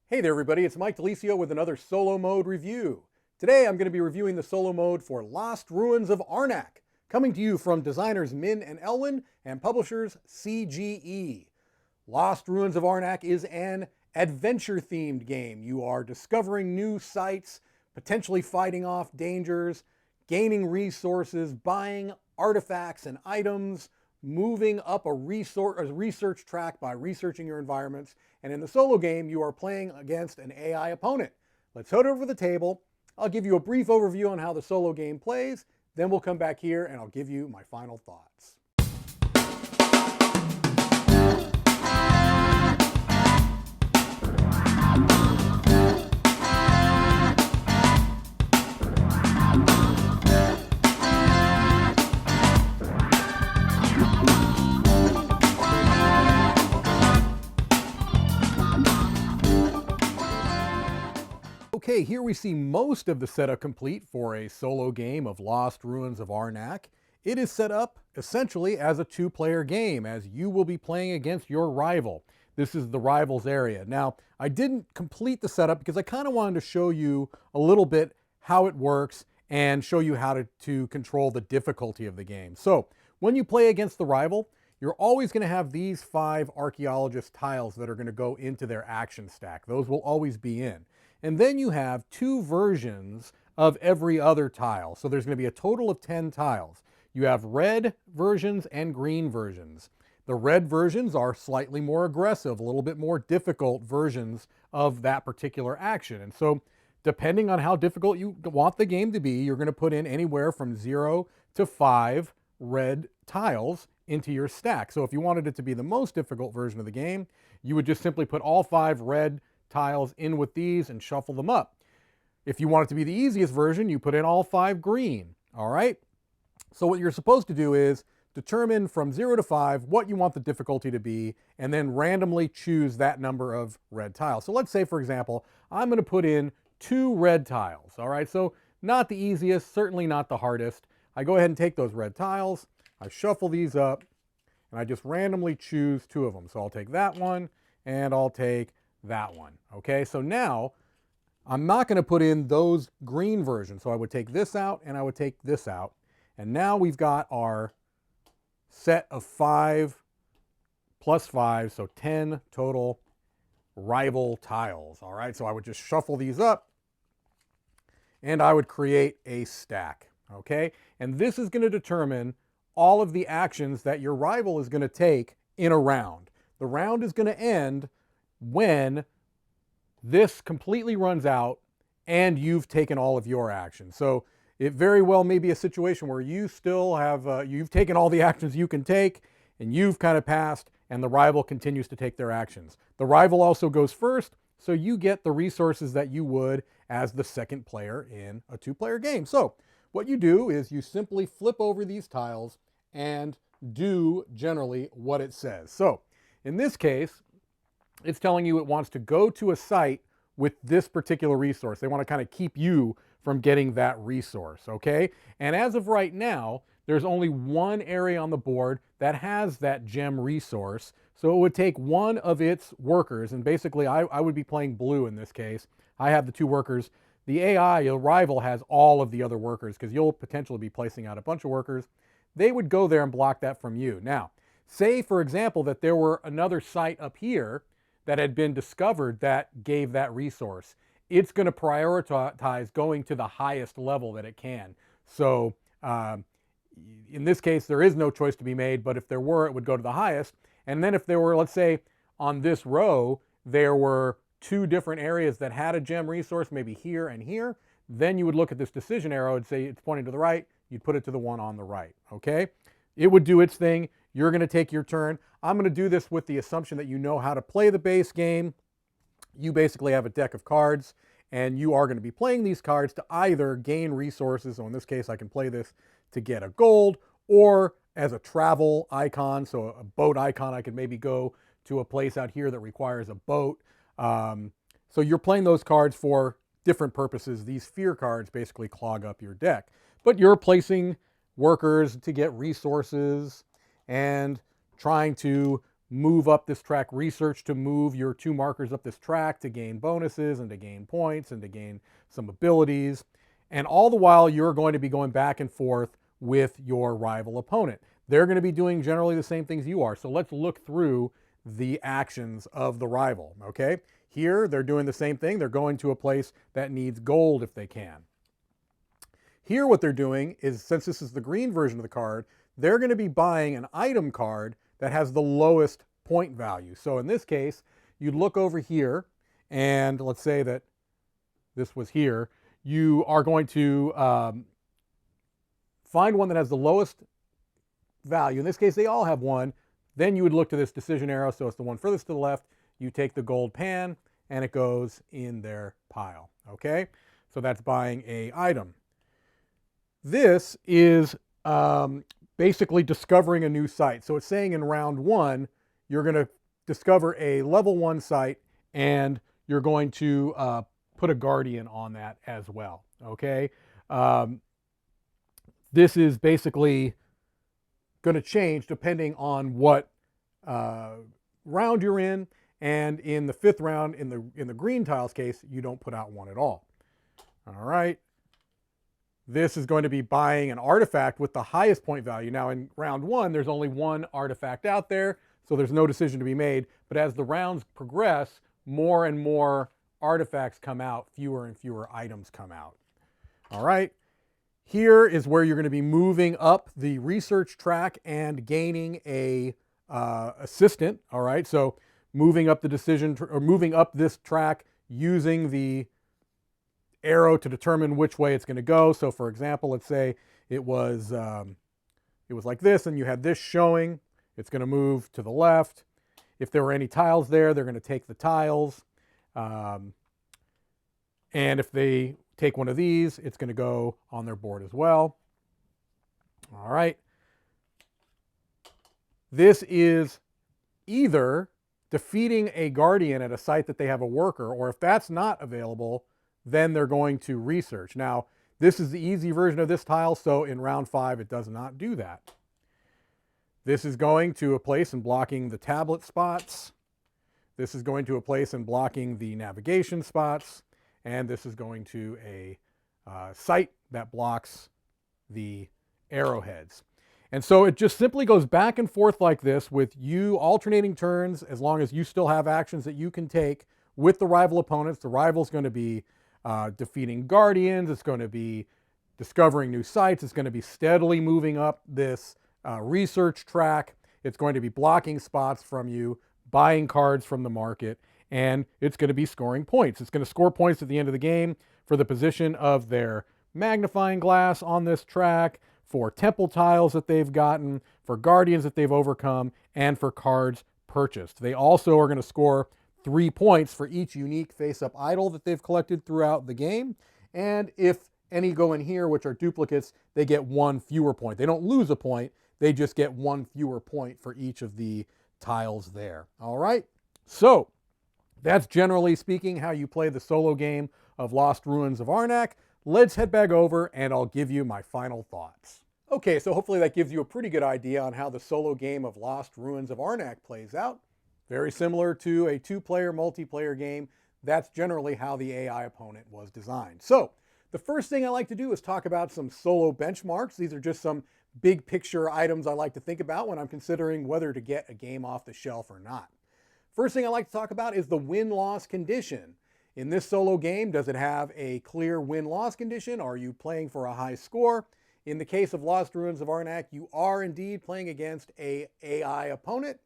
Hey there everybody, it's Mike DiLisio with another solo mode review. Today I'm going to be reviewing the solo mode for Lost Ruins of Arnak, coming to you from designers Min and Elwin and publishers CGE. Lost Ruins of Arnak is an adventure-themed game. You are discovering new sites, potentially fighting off dangers, gaining resources, buying artifacts and items, moving up a research track by researching your environments. And in the solo game, you are playing against an AI opponent. Let's head over to the table. I'll give you a brief overview on how the solo game plays. Then we'll come back here and I'll give you my final thoughts. Okay, here we see most of the setup complete for a solo game of Lost Ruins of Arnak. It is set up essentially as a two-player game, as you will be playing against your rival. This is the rivals area. Now, I didn't complete the setup because I kind of wanted to show you a little bit how it works and show you how to control the difficulty of the game. So, when you play against the rival, you're always going to have these 5 archaeologist tiles that are going to go into their action stack. Those will always be in. And then you have 2 versions of every other tile. So there's going to be a total of 10 tiles. You have red versions and green versions. The red versions are slightly more aggressive, a little bit more difficult versions of that particular action. And so depending on how difficult you want the game to be, you're going to put in anywhere from 0 to 5 red tiles into your stack. So if you wanted it to be the most difficult version of the game, you would just simply put all 5 red tiles in with these and shuffle them up. If you want it to be the easiest version, you put in all 5 green. All right? So what you're supposed to do is determine from 0 to 5 what you want the difficulty to be, and then randomly choose that number of red tiles. So let's say, for example, I'm going to put in 2 red tiles. All right? So not the easiest, certainly not the hardest. I go ahead and take those red tiles, I shuffle these up, and I just randomly choose 2 of them. So I'll take that one, and I'll take that one. Okay, so now I'm not going to put in those green versions. So I would take this out and I would take this out. And now we've got our set of 5 plus 5, so 10 total rival tiles. All right, so I would just shuffle these up and I would create a stack. Okay, and this is going to determine all of the actions that your rival is going to take in a round. The round is going to end when this completely runs out and you've taken all of your actions. So it very well may be a situation where you still have, you've taken all the actions you can take and you've kind of passed, and the rival continues to take their actions. The rival also goes first, so you get the resources that you would as the second player in a 2-player game. So what you do is you simply flip over these tiles and do generally what it says. So in this case, it's telling you it wants to go to a site with this particular resource. They want to kind of keep you from getting that resource, okay? And as of right now, there's only one area on the board that has that gem resource. So it would take one of its workers, and basically I would be playing blue in this case. I have the 2 workers. The AI, your rival, has all of the other workers because you'll potentially be placing out a bunch of workers. They would go there and block that from you. Now, say, for example, that there were another site up here that had been discovered that gave that resource. It's going to prioritize going to the highest level that it can. So in this case, there is no choice to be made, but if there were, it would go to the highest. And then if there were, let's say, on this row, there were 2 different areas that had a gem resource, maybe here and here, then you would look at this decision arrow and say it's pointing to the right, you'd put it to the one on the right, okay? It would do its thing. You're going to take your turn. I'm going to do this with the assumption that you know how to play the base game. You basically have a deck of cards, and you are going to be playing these cards to either gain resources, so in this case I can play this to get a gold, or as a travel icon, so a boat icon, I could maybe go to a place out here that requires a boat. So you're playing those cards for different purposes. These fear cards basically clog up your deck. But you're placing workers to get resources and trying to move up this track, research to move your 2 markers up this track to gain bonuses and to gain points and to gain some abilities. And all the while, you're going to be going back and forth with your rival opponent. They're going to be doing generally the same things you are. So let's look through the actions of the rival, okay? Here, they're doing the same thing. They're going to a place that needs gold if they can. Here, what they're doing is, since this is the green version of the card, they're going to be buying an item card that has the lowest point value. So in this case, you'd look over here, and let's say that this was here. You are going to find one that has the lowest value. In this case, they all have one. Then you would look to this decision arrow, so it's the one furthest to the left. You take the gold pan, and it goes in their pile, okay? So that's buying a item. This is basically discovering a new site. So it's saying in round 1, you're going to discover a level 1 site, and you're going to put a guardian on that as well, okay? This is basically going to change depending on what round you're in, and in the 5th round, in the green tiles case, you don't put out one at all. All right. This is going to be buying an artifact with the highest point value. Now in round 1, there's only one artifact out there, so there's no decision to be made. But as the rounds progress, more and more artifacts come out, fewer and fewer items come out. All right. Here is where you're going to be moving up the research track and gaining a assistant. All right. So moving up the decision or moving up this track using the arrow to determine which way it's going to go. So for example, let's say it was like this, and you had this showing. It's going to move to the left. If there were any tiles there, they're going to take the tiles. And if they take one of these, it's going to go on their board as well. All right. This is either defeating a guardian at a site that they have a worker, or if that's not available, then they're going to research. Now, this is the easy version of this tile, so in round 5, it does not do that. This is going to a place and blocking the tablet spots. This is going to a place and blocking the navigation spots. And this is going to a site that blocks the arrowheads. And so it just simply goes back and forth like this, with you alternating turns as long as you still have actions that you can take with the rival opponents. The rival's going to be defeating guardians. It's going to be discovering new sites. It's going to be steadily moving up this research track. It's going to be blocking spots from you, buying cards from the market, and it's going to be scoring points. It's going to score points at the end of the game for the position of their magnifying glass on this track, for temple tiles that they've gotten, for guardians that they've overcome, and for cards purchased. They also are going to score 3 points for each unique face-up idol that they've collected throughout the game. And if any go in here, which are duplicates, they get 1 fewer point. They don't lose a point. They just get 1 fewer point for each of the tiles there. All right. So that's generally speaking how you play the solo game of Lost Ruins of Arnak. Let's head back over and I'll give you my final thoughts. Okay, so hopefully that gives you a pretty good idea on how the solo game of Lost Ruins of Arnak plays out. Very similar to a 2-player multiplayer game. That's generally how the AI opponent was designed. So the first thing I like to do is talk about some solo benchmarks. These are just some big picture items I like to think about when I'm considering whether to get a game off the shelf or not. First thing I like to talk about is the win-loss condition. In this solo game, does it have a clear win-loss condition? Are you playing for a high score? In the case of Lost Ruins of Arnak, you are indeed playing against an AI opponent.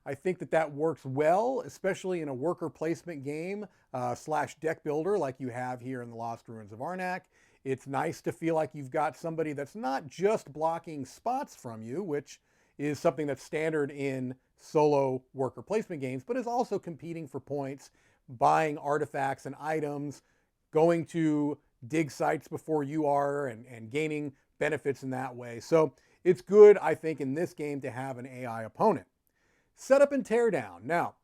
I think that works well, especially in a worker placement game slash deck builder like you have here in the Lost Ruins of Arnak. It's nice to feel like you've got somebody that's not just blocking spots from you, which is something that's standard in solo worker placement games, but is also competing for points, buying artifacts and items, going to dig sites before you are, and gaining benefits in that way. So it's good, I think, in this game to have an AI opponent. Setup and teardown. Now,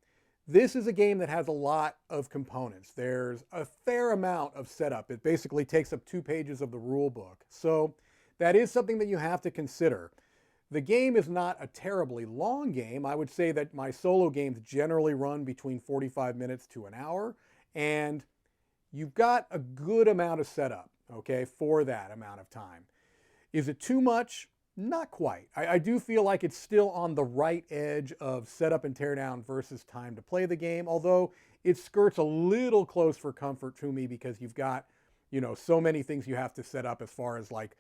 this is a game that has a lot of components. There's a fair amount of setup. It basically takes up 2 pages of the rule book. So that is something that you have to consider. The game is not a terribly long game. I would say that my solo games generally run between 45 minutes to an hour, and you've got a good amount of setup, okay, for that amount of time. Is it too much? Not quite. I do feel like it's still on the right edge of setup and teardown versus time to play the game, although it skirts a little close for comfort to me because you've got, so many things you have to set up as far as like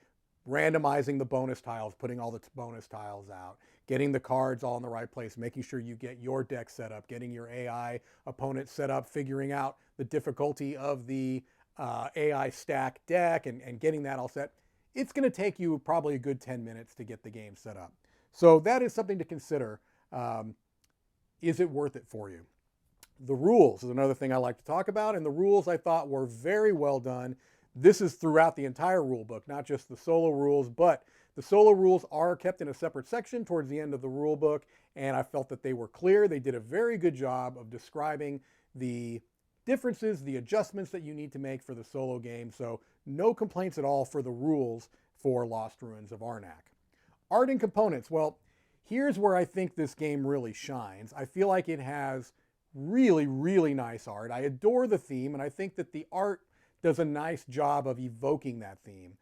randomizing the bonus tiles, putting all the bonus tiles out, getting the cards all in the right place, making sure you get your deck set up, getting your AI opponent set up, figuring out the difficulty of the AI stack deck and getting that all set. It's going to take you probably a good 10 minutes to get the game set up. So that is something to consider. Is it worth it for you? The rules is another thing I like to talk about, and the rules I thought were very well done. This is throughout the entire rule book, not just the solo rules, but the solo rules are kept in a separate section towards the end of the rule book, and I felt that they were clear. They did a very good job of describing the differences, the adjustments that you need to make for the solo game. So no complaints at all for the rules for Lost Ruins of Arnak. Art and components. Well, here's where I think this game really shines. I feel like it has really, really nice art. I adore the theme, and I think that the art does a nice job of evoking that theme.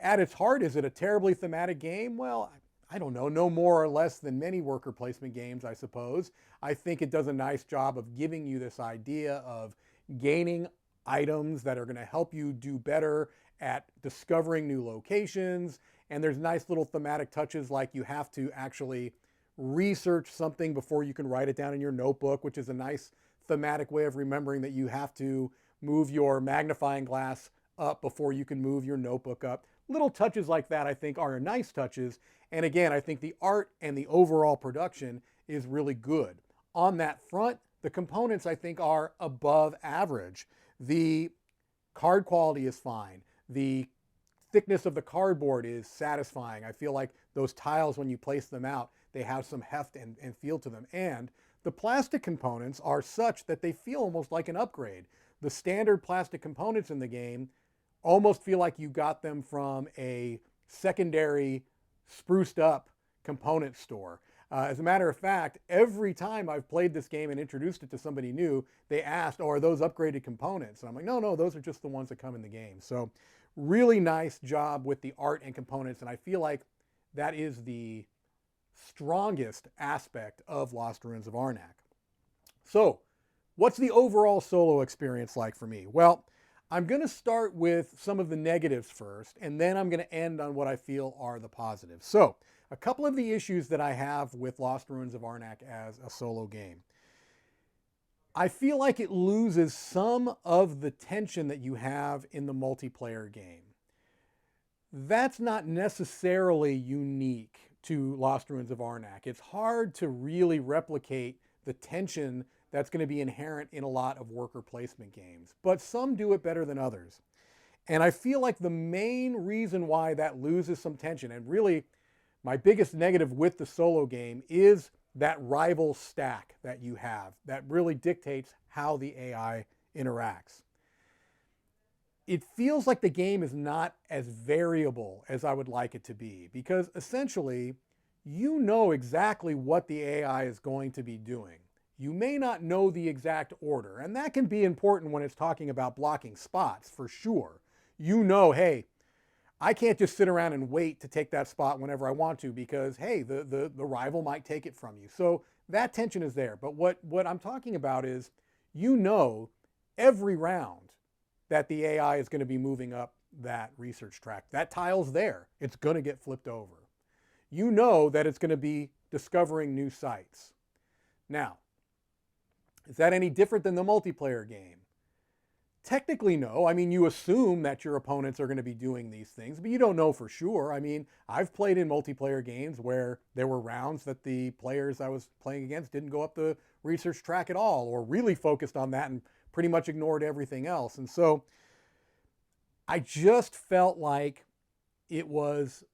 At its heart, is it a terribly thematic game? Well, I don't know, no more or less than many worker placement games, I suppose. I think it does a nice job of giving you this idea of gaining items that are going to help you do better at discovering new locations. And there's nice little thematic touches like you have to actually research something before you can write it down in your notebook, which is a nice thematic way of remembering that you have to move your magnifying glass up before you can move your notebook up. Little touches like that I think are nice touches. And again, I think the art and the overall production is really good. On that front, the components I think are above average. The card quality is fine. The thickness of the cardboard is satisfying. I feel like those tiles, when you place them out, they have some heft and feel to them. And the plastic components are such that they feel almost like an upgrade. The standard plastic components in the game almost feel like you got them from a secondary spruced up component store. As a matter of fact, every time I've played this game and introduced it to somebody new, they asked, oh, are those upgraded components? And I'm like, no, those are just the ones that come in the game. So really nice job with the art and components, and I feel like that is the strongest aspect of Lost Ruins of Arnak. So what's the overall solo experience like for me? Well, I'm going to start with some of the negatives first, and then I'm going to end on what I feel are the positives. So a couple of the issues that I have with Lost Ruins of Arnak as a solo game. I feel like it loses some of the tension that you have in the multiplayer game. That's not necessarily unique to Lost Ruins of Arnak. It's hard to really replicate the tension that's going to be inherent in a lot of worker placement games, but some do it better than others. And I feel like the main reason why that loses some tension, and really my biggest negative with the solo game, is that rival stack that you have that really dictates how the AI interacts. It feels like the game is not as variable as I would like it to be, because essentially you know exactly what the AI is going to be doing. You may not know the exact order, and that can be important when it's talking about blocking spots, for sure. You know, hey, I can't just sit around and wait to take that spot whenever I want to because, hey, the rival might take it from you. So that tension is there. But what I'm talking about is, you know, every round that the AI is going to be moving up that research track. That tile's there. It's going to get flipped over. You know that it's going to be discovering new sites. Now, is that any different than the multiplayer game? Technically, no. I mean, you assume that your opponents are going to be doing these things, but you don't know for sure. I mean, I've played in multiplayer games where there were rounds that the players I was playing against didn't go up the research track at all, or really focused on that and pretty much ignored everything else. And so I just felt like it was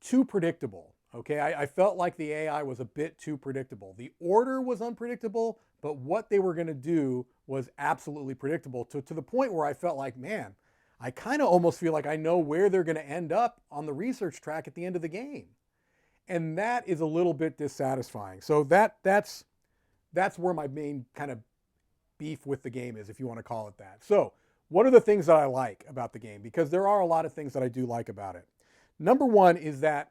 too predictable. Okay, I felt like the AI was a bit too predictable. The order was unpredictable, but what they were going to do was absolutely predictable to the point where I felt like, man, I kind of almost feel like I know where they're going to end up on the research track at the end of the game. And that is a little bit dissatisfying. So that's where my main kind of beef with the game is, if you want to call it that. So what are the things that I like about the game? Because there are a lot of things that I do like about it. Number one is that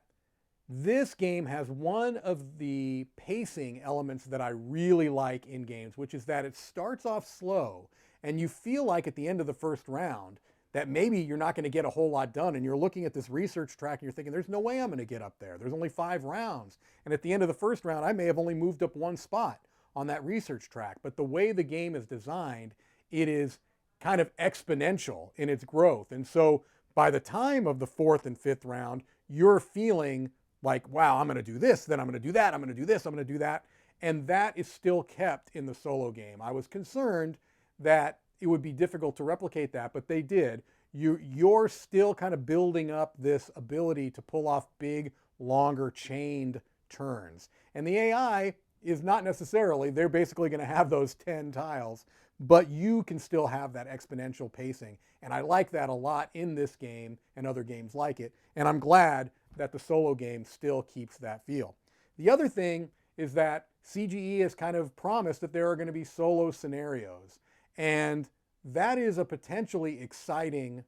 this game has one of the pacing elements that I really like in games, which is that it starts off slow and you feel like at the end of the first round that maybe you're not going to get a whole lot done, and you're looking at this research track and you're thinking, there's no way I'm going to get up there. There's only 5 rounds. And at the end of the first round, I may have only moved up 1 spot on that research track. But the way the game is designed, it is kind of exponential in its growth. And so by the time of the 4th and 5th round, you're feeling like, wow, I'm going to do this, then I'm going to do that, I'm going to do this, I'm going to do that. And that is still kept in the solo game. I was concerned that it would be difficult to replicate that, but they did. You're still kind of building up this ability to pull off big, longer chained turns. And the AI is not necessarily, they're basically going to have those 10 tiles, but you can still have that exponential pacing. And I like that a lot in this game and other games like it. And I'm glad that the solo game still keeps that feel. The other thing is that CGE has kind of promised that there are going to be solo scenarios. And that is a potentially exciting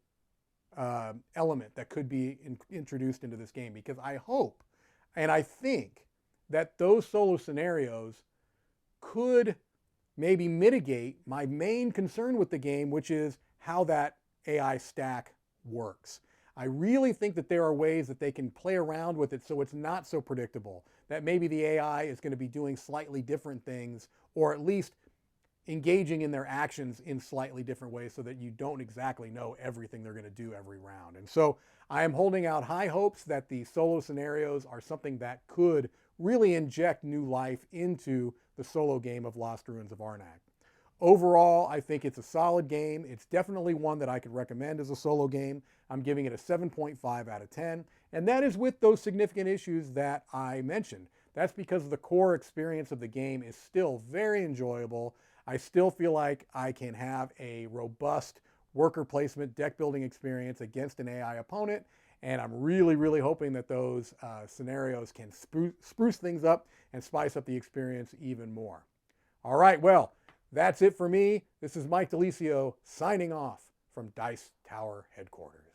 element that could be introduced into this game, because I hope and I think that those solo scenarios could maybe mitigate my main concern with the game, which is how that AI stack works. I really think that there are ways that they can play around with it so it's not so predictable, that maybe the AI is going to be doing slightly different things, or at least engaging in their actions in slightly different ways so that you don't exactly know everything they're going to do every round. And so I am holding out high hopes that the solo scenarios are something that could really inject new life into the solo game of Lost Ruins of Arnak. Overall, I think it's a solid game. It's definitely one that I could recommend as a solo game. I'm giving it a 7.5 out of 10, and that is with those significant issues that I mentioned. That's because the core experience of the game is still very enjoyable. I still feel like I can have a robust worker placement deck building experience against an AI opponent, and I'm really, really hoping that those scenarios can spruce things up and spice up the experience even more. All right, well, that's it for me. This is Mike DiLisio signing off from Dice Tower Headquarters.